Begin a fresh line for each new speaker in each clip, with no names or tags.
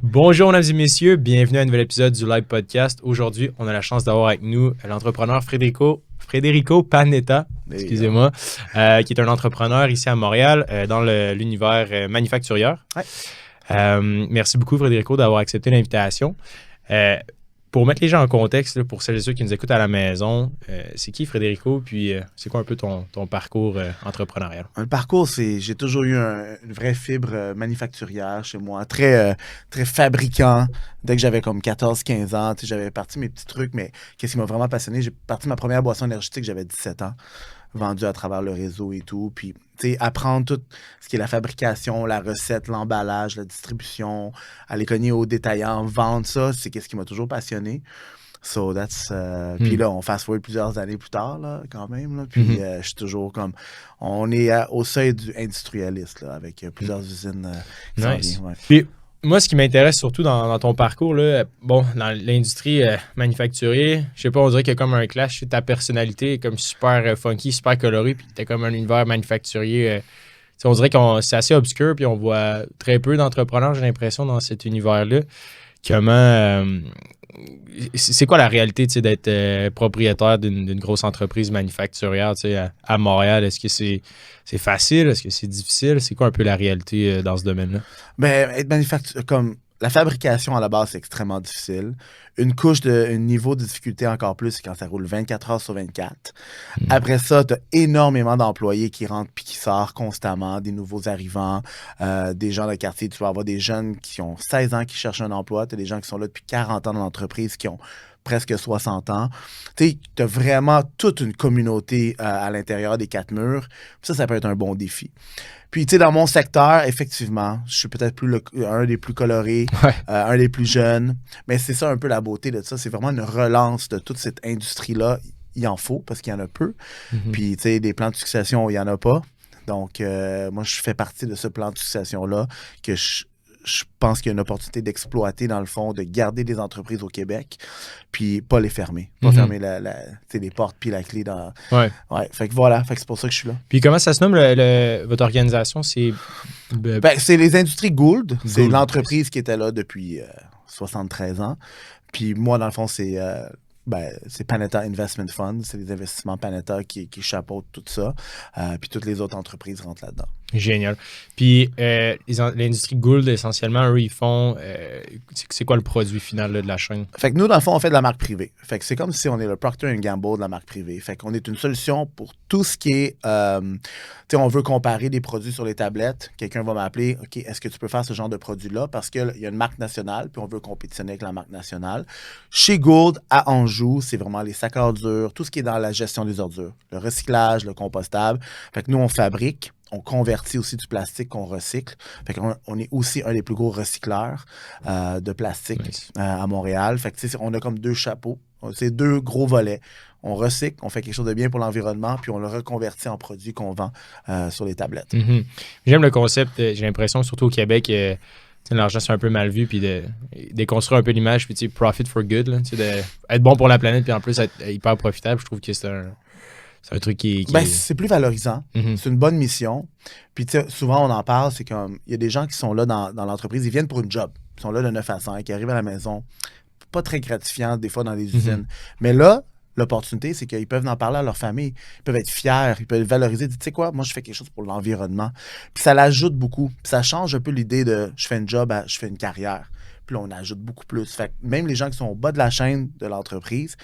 Bonjour, mesdames et messieurs. Bienvenue à un nouvel épisode du Live Podcast. Aujourd'hui, on a la chance d'avoir avec nous l'entrepreneur Federico Panetta, excusez-moi, qui est un entrepreneur ici à Montréal dans l'univers manufacturière.
Ouais.
Merci beaucoup, Federico, d'avoir accepté l'invitation. Pour mettre les gens en contexte, là, pour celles et ceux qui nous écoutent à la maison, c'est qui Federico? Puis c'est quoi un peu ton parcours entrepreneurial?
Le parcours, j'ai toujours eu une vraie fibre manufacturière chez moi, très fabricant. Dès que j'avais comme 14-15 ans, j'avais parti mes petits trucs, mais qu'est-ce qui m'a vraiment passionné? J'ai parti ma première boisson énergétique, j'avais 17 ans, vendue à travers le réseau et tout. Puis, apprendre tout ce qui est la fabrication, la recette, l'emballage, la distribution, aller cogner aux détaillants, vendre ça, c'est qu'est-ce qui m'a toujours passionné. So that's. Puis là, on fast-forward plusieurs années plus tard, là, quand même. Là, puis je suis toujours comme. On est au seuil du industrialiste, là, avec plusieurs usines qui s'en
Nice.
viennent, ouais.
Puis, moi, ce qui m'intéresse surtout dans ton parcours, là, bon, dans l'industrie manufacturière, je sais pas, on dirait qu'il y a comme un clash. Ta personnalité est comme super funky, super colorée, puis t'as comme un univers manufacturier. On dirait que c'est assez obscur, puis on voit très peu d'entrepreneurs, j'ai l'impression, dans cet univers-là. Comment. C'est quoi la réalité d'être propriétaire d'une grosse entreprise manufacturière à Montréal? Est-ce que c'est facile? Est-ce que c'est difficile? C'est quoi un peu la réalité dans ce domaine-là?
Ben, être comme la fabrication à la base, c'est extrêmement difficile. Un niveau de difficulté encore plus, c'est quand ça roule 24 heures sur 24. Après ça, tu as énormément d'employés qui rentrent puis qui sortent constamment, des nouveaux arrivants, des gens de quartier. Tu vas avoir des jeunes qui ont 16 ans qui cherchent un emploi. Tu as des gens qui sont là depuis 40 ans dans l'entreprise qui ont presque 60 ans. Tu as vraiment toute une communauté à l'intérieur des quatre murs. Ça peut être un bon défi. Puis, dans mon secteur, effectivement, je suis peut-être un des plus colorés, un des plus jeunes. Mais c'est ça un peu la beauté de ça. C'est vraiment une relance de toute cette industrie-là. Il en faut parce qu'il y en a peu. Puis, des plans de succession, il n'y en a pas. Donc, moi, je fais partie de ce plan de succession-là que je pense qu'il y a une opportunité d'exploiter, dans le fond, de garder des entreprises au Québec, puis pas les fermer. Pas fermer les portes puis la clé dans...
Ouais.
Fait que voilà, fait que c'est pour ça que je suis là.
Puis comment ça se nomme, votre organisation? C'est
c'est les Industries Gould. C'est l'entreprise qui était là depuis 73 ans. Puis moi, dans le fond, c'est Panetta Investment Fund. C'est les investissements Panetta qui chapeautent tout ça. Puis toutes les autres entreprises rentrent là-dedans.
Génial. Puis l'industrie Gould, essentiellement, eux, ils font... c'est quoi le produit final là, de la chaîne?
Fait que nous, dans le fond, on fait de la marque privée. Fait que c'est comme si on est le Procter & Gamble de la marque privée. Fait qu'on est une solution pour tout ce qui est... on veut comparer des produits sur les tablettes. Quelqu'un va m'appeler, OK, est-ce que tu peux faire ce genre de produit-là? Parce qu'il y a une marque nationale, puis on veut compétitionner avec la marque nationale. Chez Gould, à Anjou, c'est vraiment les sacs à ordures, tout ce qui est dans la gestion des ordures. Le recyclage, le compostable. Fait que nous, on fabrique. On convertit aussi du plastique qu'on recycle. Fait qu'on est aussi un des plus gros recycleurs de plastique à Montréal. Fait que on a comme deux chapeaux. C'est deux gros volets. On recycle, on fait quelque chose de bien pour l'environnement, puis on le reconvertit en produit qu'on vend sur les tablettes.
J'aime le concept. J'ai l'impression, surtout au Québec, l'argent, c'est un peu mal vu, puis de déconstruire un peu l'image, puis profit for good, là, être bon pour la planète, puis en plus être hyper profitable. Je trouve que c'est un truc qui
c'est plus valorisant. C'est une bonne mission. Puis, souvent, on en parle, c'est comme... Il y a des gens qui sont là dans l'entreprise, ils viennent pour une job. Ils sont là de 9 à 5, qui arrivent à la maison. Pas très gratifiant, des fois, dans les usines. Mais là, l'opportunité, c'est qu'ils peuvent en parler à leur famille. Ils peuvent être fiers, ils peuvent valoriser. Tu sais quoi, moi, je fais quelque chose pour l'environnement. Puis ça l'ajoute beaucoup. Puis ça change un peu l'idée de je fais une job à je fais une carrière. Puis là, on ajoute beaucoup plus. Fait que même les gens qui sont au bas de la chaîne de l'entreprise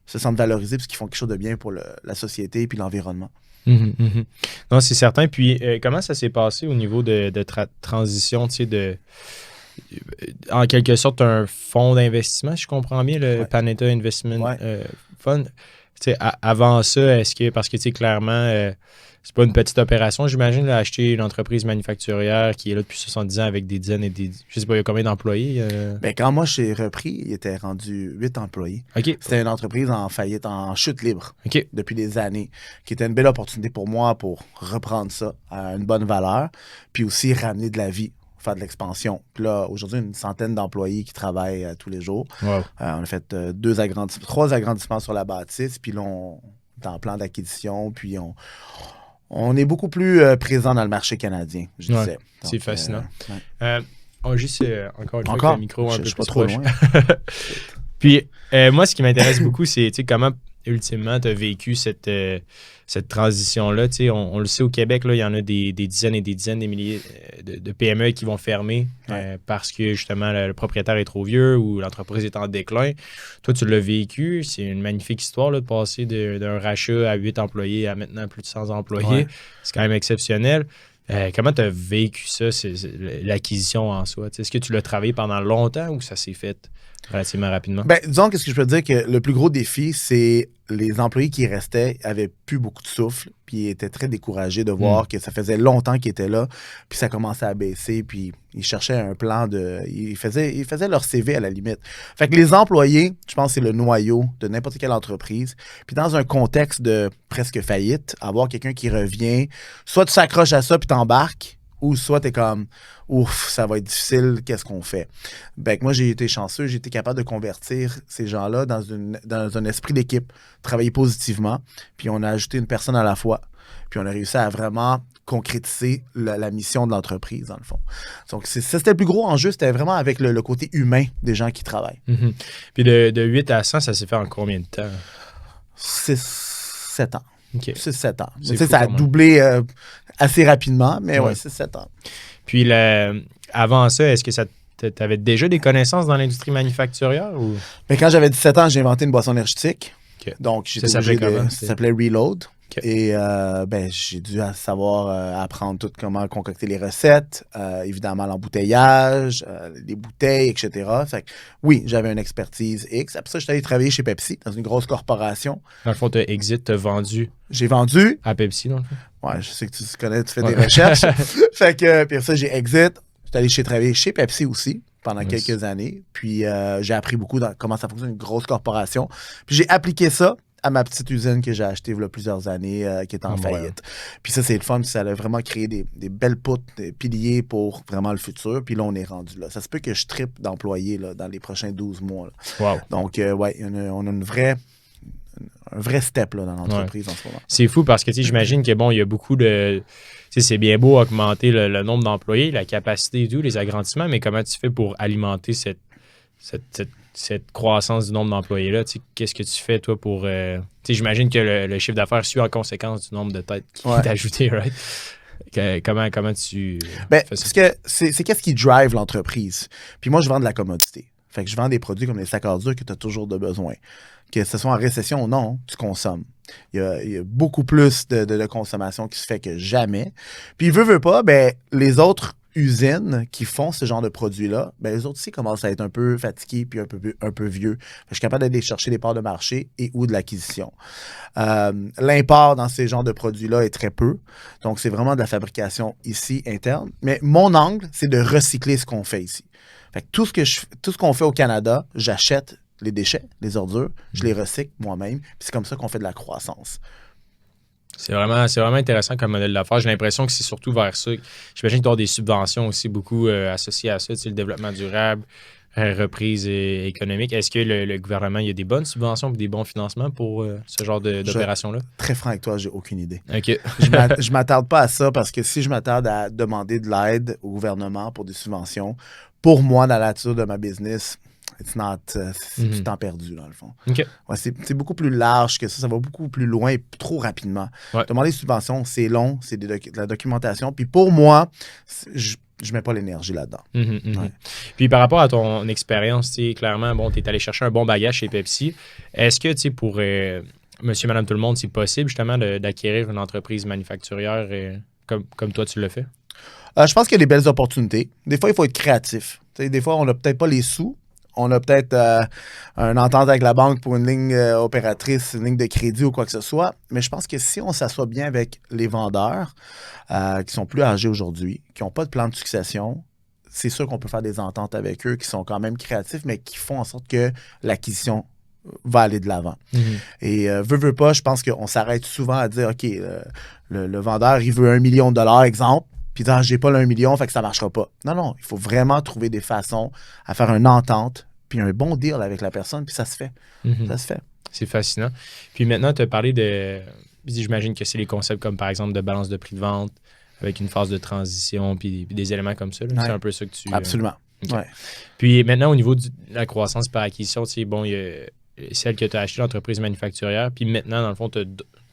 se sentent valorisés parce qu'ils font quelque chose de bien pour la société et puis l'environnement.
Non, c'est certain. Puis, comment ça s'est passé au niveau de transition, en quelque sorte, un fonds d'investissement, si je comprends bien, le Panetta Investment Fund. Avant ça, est-ce que, parce que, clairement, c'est pas une petite opération, j'imagine, acheter une entreprise manufacturière qui est là depuis 70 ans avec des dizaines et des... Je sais pas, il y a combien d'employés?
Quand moi, j'ai repris, il était rendu 8 employés.
Okay.
C'était une entreprise en faillite, en chute libre depuis des années, qui était une belle opportunité pour moi pour reprendre ça à une bonne valeur, puis aussi ramener de la vie, faire de l'expansion. Puis là, aujourd'hui, une centaine d'employés qui travaillent tous les jours.
Wow.
On a fait 3 agrandissements sur la bâtisse, puis là, on est en plan d'acquisition, puis on est beaucoup plus présent dans le marché canadien, je disais.
C'est fascinant. Oh, juste encore une fois,
Encore?
avec le micro un
Je
peu
suis pas
plus
trop
proche.
loin.
Puis, moi, ce qui m'intéresse beaucoup, c'est comment, ultimement, tu as vécu cette transition-là. On le sait au Québec, là, il y en a des dizaines et des dizaines, des milliers de PME qui vont fermer parce que, justement, le propriétaire est trop vieux ou l'entreprise est en déclin. Toi, tu l'as vécu. C'est une magnifique histoire là, de passer d'un rachat à 8 employés à maintenant plus de 100 employés.
Ouais.
C'est quand même exceptionnel. Comment tu as vécu ça, l'acquisition en soi? Est-ce que tu l'as travaillé pendant longtemps ou ça s'est fait relativement rapidement?
Ben, disons que ce que je peux te dire que le plus gros défi, c'est les employés qui restaient avaient plus beaucoup de souffle, puis ils étaient très découragés de voir que ça faisait longtemps qu'ils étaient là, puis ça commençait à baisser, puis ils cherchaient un plan de... Ils faisaient leur CV à la limite. Fait que les employés, je pense que c'est le noyau de n'importe quelle entreprise. Puis dans un contexte de presque faillite, avoir quelqu'un qui revient, soit tu s'accroches à ça puis t'embarques, ou soit t'es comme ouf, ça va être difficile, qu'est-ce qu'on fait? Ben, moi, j'ai été chanceux, j'ai été capable de convertir ces gens-là dans un esprit d'équipe, travailler positivement, puis on a ajouté une personne à la fois. Puis on a réussi à vraiment concrétiser la mission de l'entreprise, dans le fond. Donc, c'était le plus gros enjeu, c'était vraiment avec le côté humain des gens qui travaillent.
Mm-hmm. Puis de 8 à 100, ça s'est fait en combien de temps?
7 ans.
Okay.
6-7 ans.
C'est
fou, ça a doublé assez rapidement, mais ouais 6-7 ans.
Puis avant ça, est-ce que tu avais déjà des connaissances dans l'industrie manufacturière? Ou?
Mais quand j'avais 17 ans, j'ai inventé une boisson énergétique.
Okay.
Donc,
ça s'appelait comment?
Ça s'appelait Reload.
Okay.
Et j'ai dû savoir apprendre tout comment concocter les recettes, évidemment l'embouteillage, les bouteilles, etc. Fait que, oui, j'avais une expertise X. Après ça, je suis allé travailler chez Pepsi, dans une grosse corporation.
Dans le fond, tu as vendu.
J'ai vendu.
À Pepsi, dans le fond?
Ouais, je sais que tu connais, tu fais des recherches. Fait que, puis ça, j'ai exit. Je suis allé travailler chez Pepsi aussi pendant quelques années. Puis j'ai appris beaucoup dans comment ça fonctionne une grosse corporation. Puis j'ai appliqué ça à ma petite usine que j'ai achetée il y a plusieurs années, qui est en faillite. Puis ça, c'est le fun. Ça a vraiment créé des belles poutres, des piliers pour vraiment le futur. Puis là, on est rendu là. Ça se peut que je triple d'employés là, dans les prochains 12 mois. Là.
Wow.
Donc, ouais, on a un vrai step là, dans l'entreprise en ce moment.
C'est fou parce que j'imagine que bon, il y a beaucoup de... C'est bien beau augmenter le nombre d'employés, la capacité et tout, les agrandissements, mais comment tu fais pour alimenter cette croissance du nombre d'employés-là? Qu'est-ce que tu fais, toi, pour... j'imagine que le chiffre d'affaires suit en conséquence du nombre de têtes qui est ajouté, right? Comment tu
fais ça?
Parce
que c'est qu'est-ce qui drive l'entreprise. Puis moi, je vends de la commodité. Fait que je vends des produits comme les sacs à ordures que tu as toujours de besoin. Que ce soit en récession ou non, tu consommes. Il y a beaucoup plus de consommation qui se fait que jamais. Puis, veut pas, ben, les autres usines qui font ce genre de produits-là, ben, les autres aussi commencent à être un peu fatigués puis un peu vieux. Je suis capable d'aller chercher des parts de marché et ou de l'acquisition. L'import dans ces genres de produits-là est très peu. Donc, c'est vraiment de la fabrication ici, interne. Mais mon angle, c'est de recycler ce qu'on fait ici. Fait que tout ce qu'on fait au Canada, j'achète les déchets, les ordures, je les recycle moi-même, puis c'est comme ça qu'on fait de la croissance.
C'est vraiment intéressant comme modèle d'affaires. J'ai l'impression que c'est surtout vers ça. J'imagine que tu as des subventions aussi beaucoup associées à ça, le développement durable, reprise économique. Est-ce que le gouvernement, il y a des bonnes subventions et des bons financements pour ce genre d'opération-là?
Très franc avec toi, j'ai aucune idée.
OK.
Je m'attarde pas à ça parce que si je m'attarde à demander de l'aide au gouvernement pour des subventions, pour moi, dans la nature de ma business, c'est du temps perdu, dans le fond.
Okay.
Ouais, c'est beaucoup plus large que ça va beaucoup plus loin et trop rapidement. Ouais. Demander des subventions, c'est long, c'est de la documentation. Puis pour moi, je mets pas l'énergie là-dedans.
Ouais. Puis par rapport à ton expérience, clairement, bon, tu es allé chercher un bon bagage chez Pepsi. Est-ce que pour monsieur, madame, tout le monde, c'est possible justement d'acquérir une entreprise manufacturière comme toi, tu le fais?
Je pense qu'il y a des belles opportunités. Des fois, il faut être créatif. Des fois, on n'a peut-être pas les sous. On a peut-être une entente avec la banque pour une ligne opératrice, une ligne de crédit ou quoi que ce soit. Mais je pense que si on s'assoit bien avec les vendeurs qui sont plus âgés aujourd'hui, qui n'ont pas de plan de succession, c'est sûr qu'on peut faire des ententes avec eux qui sont quand même créatifs, mais qui font en sorte que l'acquisition va aller de l'avant. Et veut pas, je pense qu'on s'arrête souvent à dire, OK, le vendeur, il veut $1 million, exemple. Puis j'ai pas le 1 million, fait que ça marchera pas. Non, il faut vraiment trouver des façons à faire une entente, puis un bon deal avec la personne, puis ça se fait. Ça se fait.
C'est fascinant. Puis maintenant, tu as parlé j'imagine que c'est les concepts comme par exemple de balance de prix de vente, avec une phase de transition puis des éléments comme ça. C'est un peu ça que tu...
Absolument.
Okay.
Ouais.
Puis maintenant, au niveau de la croissance par acquisition, tu sais, bon, il y a celle que tu as achetée, l'entreprise manufacturière, puis maintenant, dans le fond, tu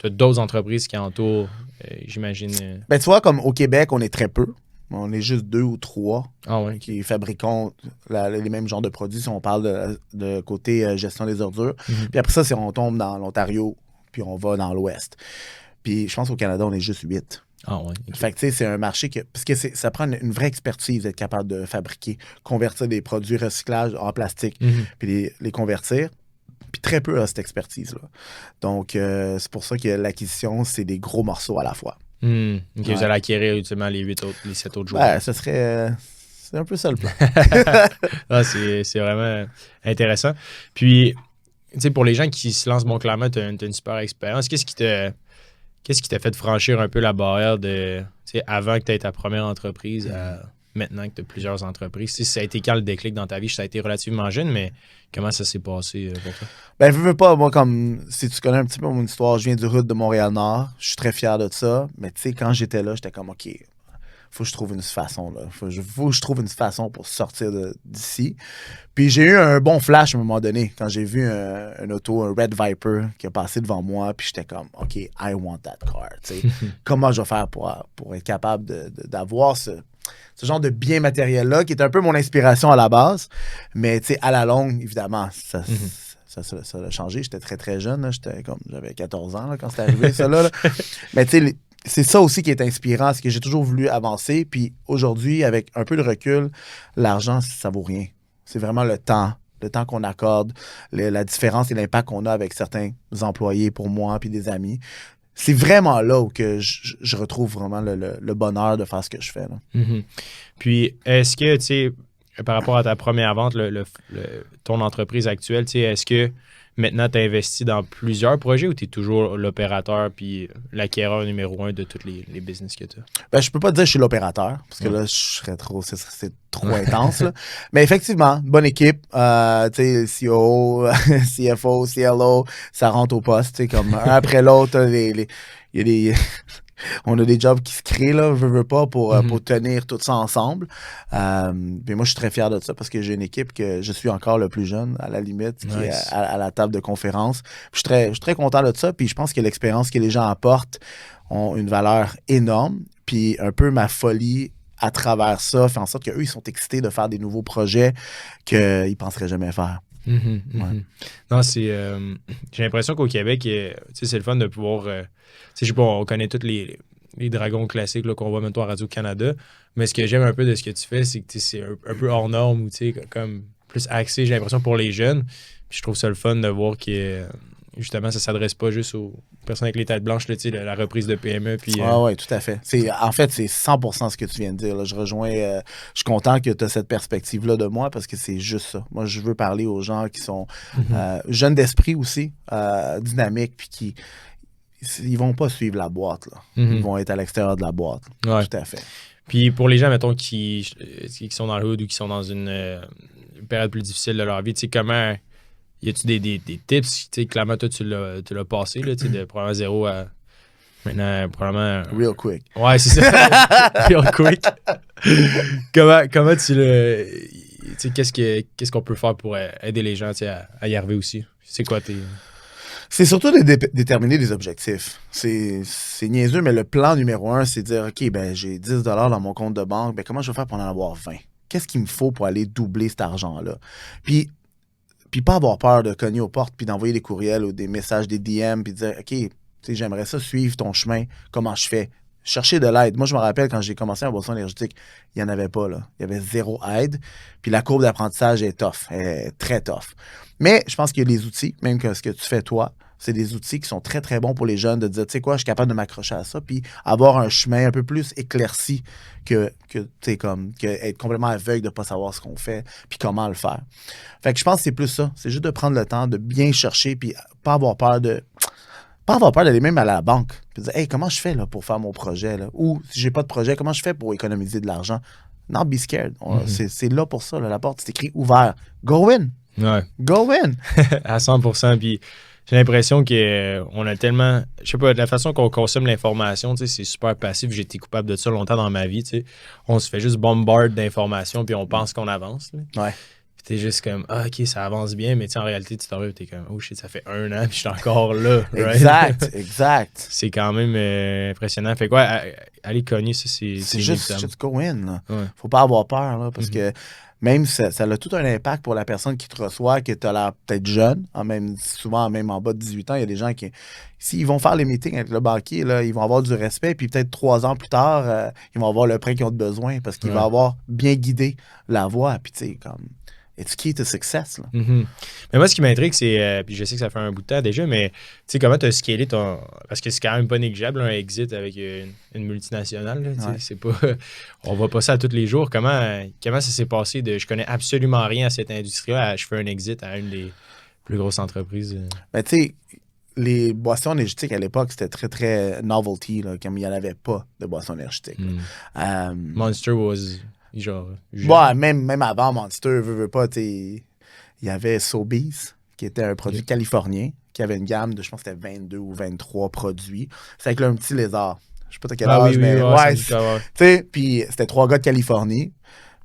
as d'autres entreprises qui entourent, j'imagine.
Ben, tu vois, comme au Québec, on est très peu. On est juste 2 ou 3 qui fabriquons les mêmes genres de produits si on parle de côté gestion des ordures. Puis après ça, on tombe dans l'Ontario, puis on va dans l'Ouest. Puis je pense qu'au Canada, on est juste 8.
Ah ouais. Okay.
Fait que tu sais, c'est un marché parce que ça prend une vraie expertise d'être capable de fabriquer, convertir des produits recyclage en plastique, puis les convertir. Puis très peu à cette expertise-là. Donc, c'est pour ça que l'acquisition, c'est des gros morceaux à la fois.
Okay, vous allez acquérir ultimement les 7 autres jours.
Ouais, ça serait... c'est un peu ça le plan.
C'est vraiment intéressant. Puis, tu sais, pour les gens qui se lancent, bon, clairement, tu as une super expérience. Qu'est-ce qui t'a fait franchir un peu la barrière de, tu sais, avant que tu aies ta première entreprise à maintenant que tu as plusieurs entreprises? Tu sais, ça a été quand le déclic dans ta vie? Ça a été relativement jeune, mais comment ça s'est passé pour toi?
Ben, je veux pas, moi, comme si tu connais un petit peu mon histoire, je viens du route de Montréal-Nord. Je suis très fier de ça. Mais tu sais, quand j'étais là, j'étais comme, OK, faut que je trouve une façon, là. Faut que je trouve une façon pour sortir d'ici. Puis j'ai eu un bon flash à un moment donné, quand j'ai vu un auto, un Red Viper, qui a passé devant moi, puis j'étais comme, OK, I want that car. Comment je vais faire pour être capable d'avoir ce genre de bien matériel-là, qui est un peu mon inspiration à la base. Mais tu sais, à la longue, évidemment, ça a changé. J'étais très, très jeune. Là. J'avais 14 ans là, quand c'était arrivé, ça. Là. Mais tu sais, c'est ça aussi qui est inspirant, c'est que j'ai toujours voulu avancer. Puis aujourd'hui, avec un peu de recul, l'argent, ça vaut rien. C'est vraiment le temps qu'on accorde, la différence et l'impact qu'on a avec certains employés pour moi puis des amis. C'est vraiment là où que je retrouve vraiment le bonheur de faire ce que je fais. Là.
Puis, est-ce que, tu sais, par rapport à ta première vente, ton entreprise actuelle, tu sais, est-ce que maintenant, tu as investi dans plusieurs projets ou tu es toujours l'opérateur puis l'acquéreur numéro 1 de tous les business que tu as?
Ben, je peux pas dire que je suis l'opérateur parce que là, c'est trop intense. Là. Mais effectivement, bonne équipe. Tu sais, CEO, CFO, CLO, ça rentre au poste. Comme un après l'autre, il y a des... On a des jobs qui se créent, là, veux pas, pour tenir tout ça ensemble. Puis moi, je suis très fier de ça parce que j'ai une équipe que je suis encore le plus jeune, à la limite, qui est à la table de conférence. Puis je suis très content de ça. Puis je pense que l'expérience que les gens apportent ont une valeur énorme. Puis un peu ma folie à travers ça fait en sorte qu'eux, ils sont excités de faire des nouveaux projets qu'ils ne penseraient jamais faire.
Ouais. Non, j'ai l'impression qu'au Québec, c'est le fun de pouvoir... je sais pas, on connaît tous les dragons classiques là, qu'on voit maintenant à Radio-Canada, mais ce que j'aime un peu de ce que tu fais, c'est que c'est un peu hors norme ou comme plus axé, j'ai l'impression, pour les jeunes. Puis je trouve ça le fun de voir que justement, ça s'adresse pas juste aux personnes avec les têtes blanches, là, la reprise de PME. Puis,
oui, tout à fait. En fait, c'est 100% ce que tu viens de dire. Là. Je rejoins, je suis content que tu as cette perspective-là de moi parce que c'est juste ça. Moi, je veux parler aux gens qui sont jeunes d'esprit aussi, dynamiques, puis ils vont pas suivre la boîte. Là. Ils vont être à l'extérieur de la boîte. Ouais. Tout à fait.
Puis pour les gens, mettons, qui sont dans le hood ou qui sont dans une période plus difficile de leur vie, tu sais, comment... Y a-tu des tips? Tu sais, clairement, toi, tu l'as passé, là, tu sais, de probablement 0 à maintenant, probablement...
Real quick.
Ouais, c'est ça. Real quick. Comment tu le... Tu sais, qu'est-ce qu'on peut faire pour aider les gens, tu sais, à y arriver aussi? C'est quoi tes...
C'est surtout de déterminer des objectifs. C'est niaiseux, mais le plan numéro 1, c'est de dire, OK, ben j'ai 10 $ dans mon compte de banque, ben comment je vais faire pour en avoir 20? Qu'est-ce qu'il me faut pour aller doubler cet argent-là? Puis pas avoir peur de cogner aux portes, puis d'envoyer des courriels ou des messages, des DM, puis de dire, OK, j'aimerais ça suivre ton chemin, comment je fais? Chercher de l'aide. Moi, je me rappelle, quand j'ai commencé en boisson énergétique, il n'y en avait pas, là. Il y avait 0 aide, puis la courbe d'apprentissage est tough, elle est très tough. Mais je pense qu'il y a des outils, même que ce que tu fais toi, c'est des outils qui sont très, très bons pour les jeunes de dire, tu sais quoi, je suis capable de m'accrocher à ça, puis avoir un chemin un peu plus éclairci que être complètement aveugle de ne pas savoir ce qu'on fait, puis comment le faire. Fait que je pense que c'est plus ça. C'est juste de prendre le temps de bien chercher, puis pas avoir peur d'aller même à la banque, puis de dire, hey, comment je fais là, pour faire mon projet, là? Ou si j'ai pas de projet, comment je fais pour économiser de l'argent? Not be scared. C'est là pour ça, là, la porte, c'est écrit ouvert. Go in!
Ouais.
Go in!
À 100%. Puis, j'ai l'impression qu'on a tellement... Je sais pas, de la façon qu'on consomme l'information, tu sais, c'est super passif. J'ai été coupable de ça longtemps dans ma vie, tu sais. On se fait juste bombard d'informations, puis on pense qu'on avance, là.
Ouais.
Puis t'es juste comme, ah, OK, ça avance bien, mais tu sais, en réalité, tu t'arrives, t'es comme, oh shit, ça fait 1 an, puis je suis encore là.
Exact, exact.
C'est quand même impressionnant. Fait quoi, aller cogner, ça,
C'est juste go in. Là.
Ouais.
Faut pas avoir peur, là, parce que même ça a tout un impact pour la personne qui te reçoit, que tu as l'air peut-être jeune, souvent même en bas de 18 ans, il y a des gens qui, s'ils vont faire les meetings avec le banquier, là, ils vont avoir du respect, puis peut-être 3 ans plus tard, ils vont avoir le prêt qu'ils ont besoin, parce qu'il va avoir bien guidé la voie, puis tu sais, comme... It's key to success. Là.
Mais moi, ce qui m'intrigue, c'est, puis je sais que ça fait un bout de temps déjà, mais tu sais, comment tu as scalé ton... Parce que c'est quand même pas négligeable, un exit avec une multinationale. Là,
Ouais.
c'est pas... On va pas ça tous les jours. Comment ça s'est passé de... Je connais absolument rien à cette industrie-là, je fais un exit à une des plus grosses entreprises.
Ben, tu sais, les boissons énergétiques à l'époque, c'était très, très novelty, là, comme il n'y en avait pas de boissons énergétiques.
Monster was... Genre,
ouais, même avant Monster, veux pas, il y avait Sobeys, qui était un produit californien, qui avait une gamme de, je pense que c'était 22 ou 23 produits. C'est avec un petit lézard. Je sais pas à quel âge, mais ouais. Tu sais, puis c'était 3 gars de Californie.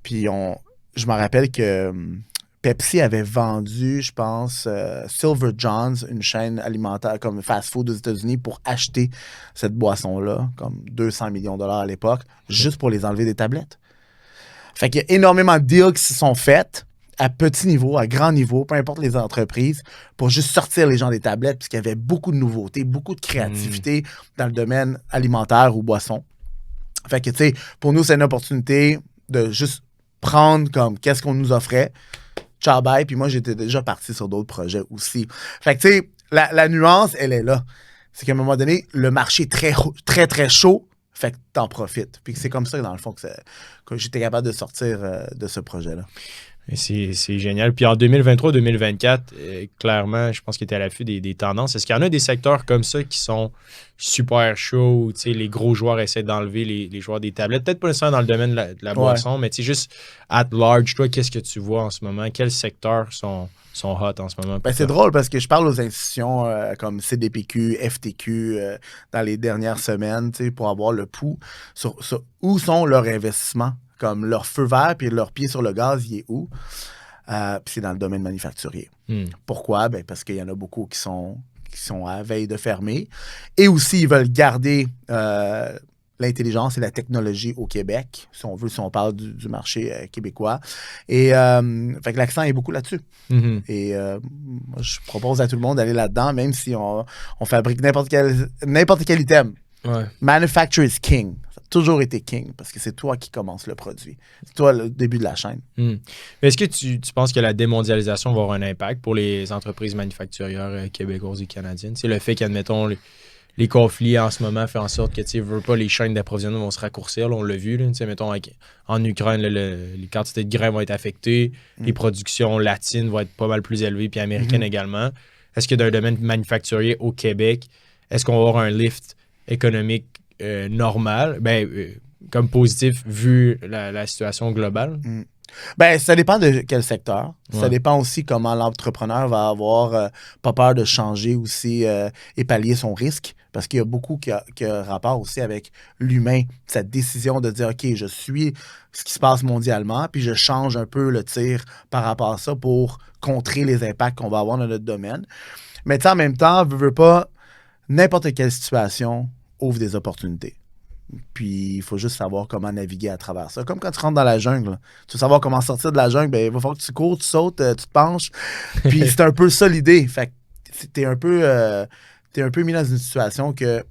Puis je me rappelle que Pepsi avait vendu, je pense, Silver John's, une chaîne alimentaire comme fast-food aux États-Unis, pour acheter cette boisson-là, comme 200 millions de dollars à l'époque, juste pour les enlever des tablettes. Fait qu'il y a énormément de deals qui se sont faits à petit niveau, à grand niveau, peu importe les entreprises, pour juste sortir les gens des tablettes, puisqu'il y avait beaucoup de nouveautés, beaucoup de créativité dans le domaine alimentaire ou boisson. Fait que, tu sais, pour nous, c'est une opportunité de juste prendre comme qu'est-ce qu'on nous offrait. Ciao, bye. Puis moi, j'étais déjà parti sur d'autres projets aussi. Fait que, tu sais, la nuance, elle est là. C'est qu'à un moment donné, le marché est très, très, très chaud. Fait que t'en profites. Puis c'est comme ça, dans le fond, que j'étais capable de sortir de ce projet-là.
C'est génial. Puis en 2023-2024, clairement, je pense qu'il était à l'affût des tendances. Est-ce qu'il y en a des secteurs comme ça qui sont super chauds, où les gros joueurs essaient d'enlever les joueurs des tablettes? Peut-être pas nécessairement dans le domaine de la boisson, mais juste at large, toi, qu'est-ce que tu vois en ce moment? Quels secteurs sont hot en ce moment?
Ben, c'est drôle parce que je parle aux institutions comme CDPQ, FTQ dans les dernières semaines pour avoir le pouls sur où sont leurs investissements, comme leur feu vert puis leur pied sur le gaz, il est où? Puis c'est dans le domaine manufacturier. Pourquoi? Ben, parce qu'il y en a beaucoup qui sont à la veille de fermer. Et aussi, ils veulent garder l'intelligence et la technologie au Québec, si on parle du marché québécois. Et fait que l'accent est beaucoup là-dessus. Et moi, je propose à tout le monde d'aller là-dedans, même si on fabrique n'importe quel item.
Ouais.
Manufacture is king. Ça a toujours été king, parce que c'est toi qui commences le produit. C'est toi le début de la chaîne.
Mais est-ce que tu penses que la démondialisation va avoir un impact pour les entreprises manufacturières québécoises et canadiennes? C'est le fait qu'admettons, les conflits en ce moment font en sorte que, les chaînes d'approvisionnement vont se raccourcir. Là, on l'a vu. Là, mettons, en Ukraine, les quantités de grains vont être affectées. Les productions latines vont être pas mal plus élevées, puis américaines également. Est-ce que dans le domaine manufacturier au Québec, est-ce qu'on va avoir un lift économique normal, comme positif, vu la situation globale?
Ben, ça dépend de quel secteur. Ça dépend aussi comment l'entrepreneur va avoir pas peur de changer aussi et pallier son risque. Parce qu'il y a beaucoup qui a rapport aussi avec l'humain. Cette décision de dire, OK, je suis ce qui se passe mondialement, puis je change un peu le tir par rapport à ça pour contrer les impacts qu'on va avoir dans notre domaine. Mais tu sais, en même temps, veux pas, n'importe quelle situation ouvre des opportunités. Puis, il faut juste savoir comment naviguer à travers ça. Comme quand tu rentres dans la jungle. Tu veux savoir comment sortir de la jungle, ben, il va falloir que tu cours, tu sautes, tu te penches. Puis, c'est un peu ça l'idée. Fait que t'es un peu mis dans une situation que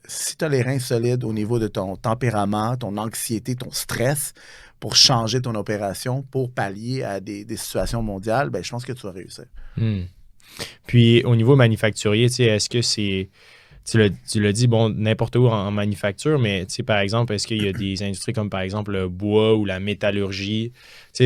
si tu as les reins solides au niveau de ton tempérament, ton anxiété, ton stress, pour changer ton opération, pour pallier à des situations mondiales, ben, je pense que tu vas réussir.
Puis, au niveau manufacturier, est-ce que c'est... Tu l'as dit, bon, n'importe où en manufacture, mais par exemple, est-ce qu'il y a des industries comme par exemple le bois ou la métallurgie?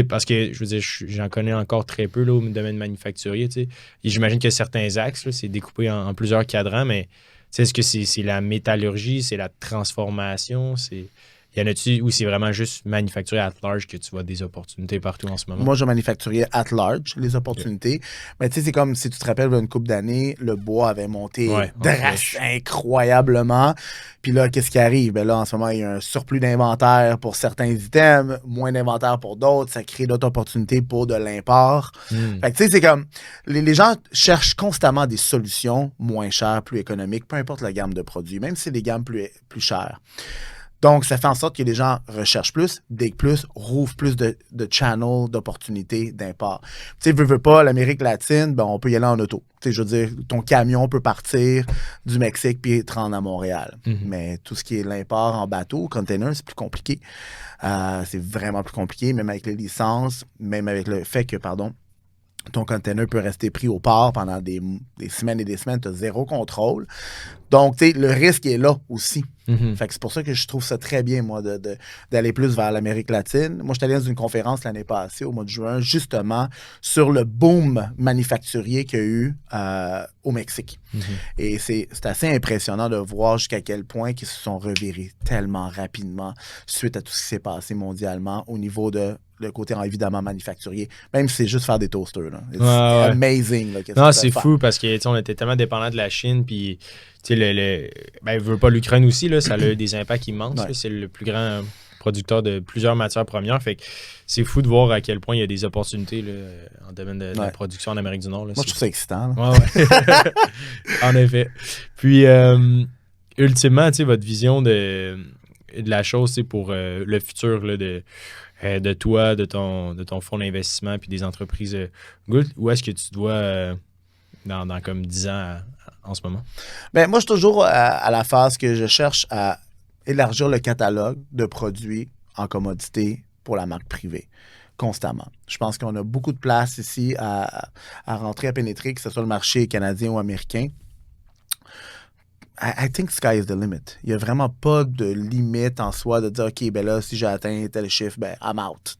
Parce que je veux dire, j'en connais encore très peu là, au domaine manufacturier. Et j'imagine que certains axes, là, c'est découpé en plusieurs cadrans, mais est-ce que c'est la métallurgie, c'est la transformation? Il Y en a-tu où c'est vraiment juste manufacturé at large que tu vois des opportunités partout en ce moment?
Moi, je manufacturais at large les opportunités. Mais tu sais, c'est comme si tu te rappelles, il y a une couple d'années, le bois avait monté incroyablement. Puis là, qu'est-ce qui arrive? Ben là, en ce moment, il y a un surplus d'inventaire pour certains items, moins d'inventaire pour d'autres. Ça crée d'autres opportunités pour de l'import. Fait que tu sais, c'est comme... Les gens cherchent constamment des solutions moins chères, plus économiques, peu importe la gamme de produits, même si c'est des gammes plus chères. Donc, ça fait en sorte que les gens recherchent plus, dig plus, rouvrent plus de channels, d'opportunités, d'import. Tu sais, veux pas, l'Amérique latine, ben, on peut y aller en auto. Tu sais, je veux dire, ton camion peut partir du Mexique puis te rendre à Montréal. Mais tout ce qui est l'import en bateau, container, c'est plus compliqué. C'est vraiment plus compliqué, même avec les licences, même avec le fait que, ton container peut rester pris au port pendant des semaines et des semaines, tu as zéro contrôle. Donc, tu sais, le risque est là aussi. Fait que c'est pour ça que je trouve ça très bien, moi, d'aller plus vers l'Amérique latine. Moi, j'étais allé dans une conférence l'année passée, au mois de juin, justement, sur le boom manufacturier qu'il y a eu au Mexique. Et c'est assez impressionnant de voir jusqu'à quel point ils se sont revirés tellement rapidement suite à tout ce qui s'est passé mondialement au niveau de le côté évidemment manufacturier, même si c'est juste faire des toasters. Là. C'est amazing. Là,
non, c'est fou parce que on était tellement dépendant de la Chine, puis ben, veut pas l'Ukraine aussi, là, ça a eu des impacts immenses. Là, c'est le plus grand producteur de plusieurs matières premières. Fait que c'est fou de voir à quel point il y a des opportunités là, en domaine de la production en Amérique du Nord. Là,
moi, je trouve ça excitant.
En effet. Puis, ultimement, votre vision de la chose pour le futur là, de toi, de ton fonds d'investissement puis des entreprises good, où est-ce que tu dois dans comme 10 ans en ce moment?
Ben, moi, je suis toujours à la phase que je cherche à élargir le catalogue de produits en commodité pour la marque privée, constamment. Je pense qu'on a beaucoup de place ici à rentrer, à pénétrer, que ce soit le marché canadien ou américain. I think sky is the limit. Il n'y a vraiment pas de limite en soi de dire, OK, ben là, si j'ai atteint tel chiffre, ben, I'm out.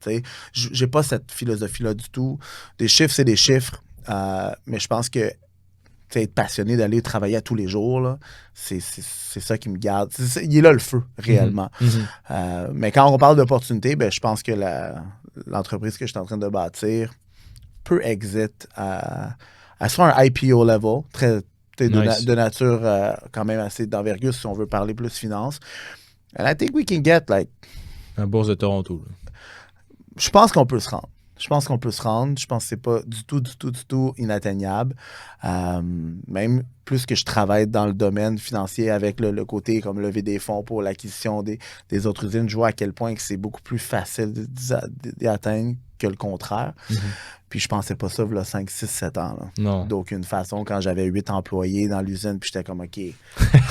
J'ai pas cette philosophie-là du tout. Des chiffres, c'est des chiffres. Mais je pense que être passionné d'aller travailler à tous les jours, là, c'est ça qui me garde. Il est là le feu, réellement. Mais quand on parle d'opportunités, ben, je pense que l'entreprise que je suis en train de bâtir peut exit à soit un IPO level, très de nature quand même assez d'envergure si on veut parler plus finance. And I think we can get
la bourse de Toronto. Là.
Je pense qu'on peut se rendre. Je pense que c'est pas du tout inatteignable. Même plus que je travaille dans le domaine financier avec le côté comme lever des fonds pour l'acquisition des autres usines, je vois à quel point que c'est beaucoup plus facile d'y atteindre que le contraire. Puis je pensais pas ça il y a 5, 6, 7 ans. Là.
Non.
D'aucune façon, quand j'avais 8 employés dans l'usine, puis j'étais comme, OK,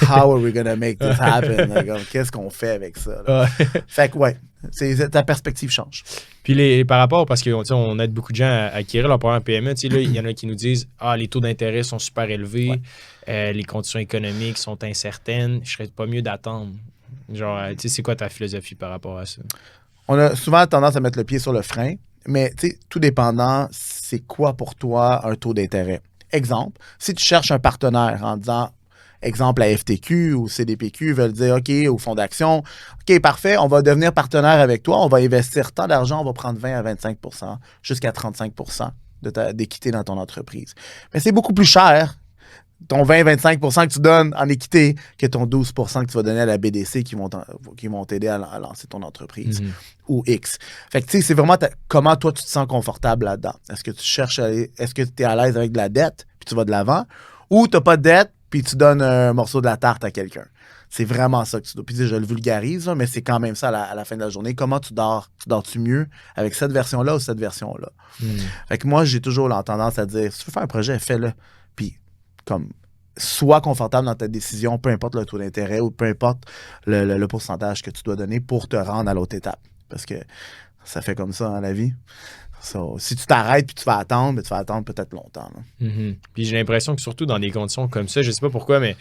how are we gonna make this happen? Qu'est-ce qu'on fait avec ça? Là? Fait que, ta perspective change.
Puis par rapport, parce qu'on aide beaucoup de gens à acquérir leur première PME, là, il y en a qui nous disent « Ah, les taux d'intérêt sont super élevés, les conditions économiques sont incertaines, je serais pas mieux d'attendre. » Genre, c'est quoi ta philosophie par rapport à ça?
On a souvent tendance à mettre le pied sur le frein. Mais, tout dépendant, c'est quoi pour toi un taux d'intérêt? Exemple, si tu cherches un partenaire en disant, exemple, la FTQ ou CDPQ veulent dire, OK, au fonds d'action, OK, parfait, on va devenir partenaire avec toi, on va investir tant d'argent, on va prendre 20 à 25 jusqu'à 35 d'équité dans ton entreprise. Mais c'est beaucoup plus cher ton 20-25% que tu donnes en équité que ton 12% que tu vas donner à la BDC qui vont t'aider à lancer ton entreprise ou X. Fait que tu sais, c'est vraiment comment toi tu te sens confortable là-dedans. Est-ce que tu cherches est-ce que tu es à l'aise avec de la dette puis tu vas de l'avant ou tu n'as pas de dette puis tu donnes un morceau de la tarte à quelqu'un? C'est vraiment ça que tu dois. Puis je le vulgarise, là, mais c'est quand même ça à la fin de la journée. Comment tu dors? Tu dors-tu mieux avec cette version-là ou cette version-là? Fait que moi, j'ai toujours la tendance à dire, si tu veux faire un projet, fais-le. Puis comme sois confortable dans ta décision, peu importe le taux d'intérêt ou peu importe le pourcentage que tu dois donner pour te rendre à l'autre étape. Parce que ça fait comme ça dans la vie. So, si tu t'arrêtes puis tu vas attendre, tu vas attendre peut-être longtemps.
Puis j'ai l'impression que surtout dans des conditions comme ça, je sais pas pourquoi, mais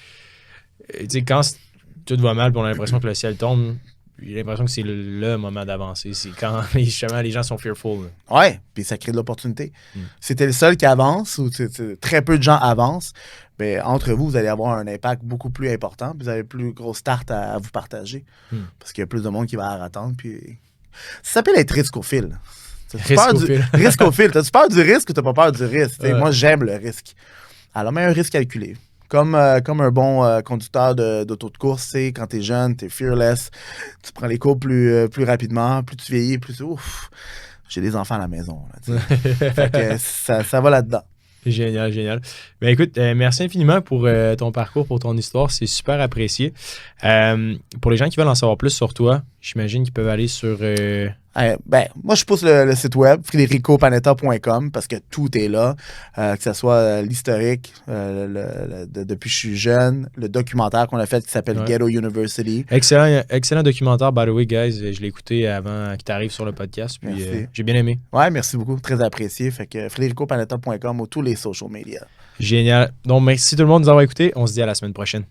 quand tout va mal, puis on a l'impression que le ciel tombe, j'ai l'impression que c'est le moment d'avancer. C'est quand justement les gens sont fearful.
Ouais, puis ça crée de l'opportunité. Si t'es le seul qui avance ou très peu de gens avancent, ben, entre vous, vous allez avoir un impact beaucoup plus important, puis vous avez plus grosse start à vous partager. Parce qu'il y a plus de monde qui va attendre. Puis... Ça s'appelle être risque au fil. Risque au fil. T'as-tu peur du risque ou t'as pas peur du risque? Moi, j'aime le risque. Alors, mets un risque calculé. Comme un bon conducteur d'auto de course, c'est quand t'es jeune, t'es fearless, tu prends les cours plus rapidement, plus tu vieillis, plus ouf. J'ai des enfants à la maison. Là, fait que ça va là-dedans.
Génial, génial. Ben écoute, merci infiniment pour ton parcours, pour ton histoire. C'est super apprécié. Pour les gens qui veulent en savoir plus sur toi, j'imagine qu'ils peuvent aller sur...
moi, je pousse le site web, fredericopanetta.com, parce que tout est là. Que ce soit l'historique, depuis que je suis jeune, le documentaire qu'on a fait qui s'appelle Ghetto University.
Excellent documentaire, by the way, guys. Je l'ai écouté avant qu'il t'arrive sur le podcast, puis j'ai bien aimé.
Ouais, merci beaucoup. Très apprécié. Fait que fredericopanetta.com ou tous les social media.
Génial. Donc, merci tout le monde de nous avoir écoutés. On se dit à la semaine prochaine.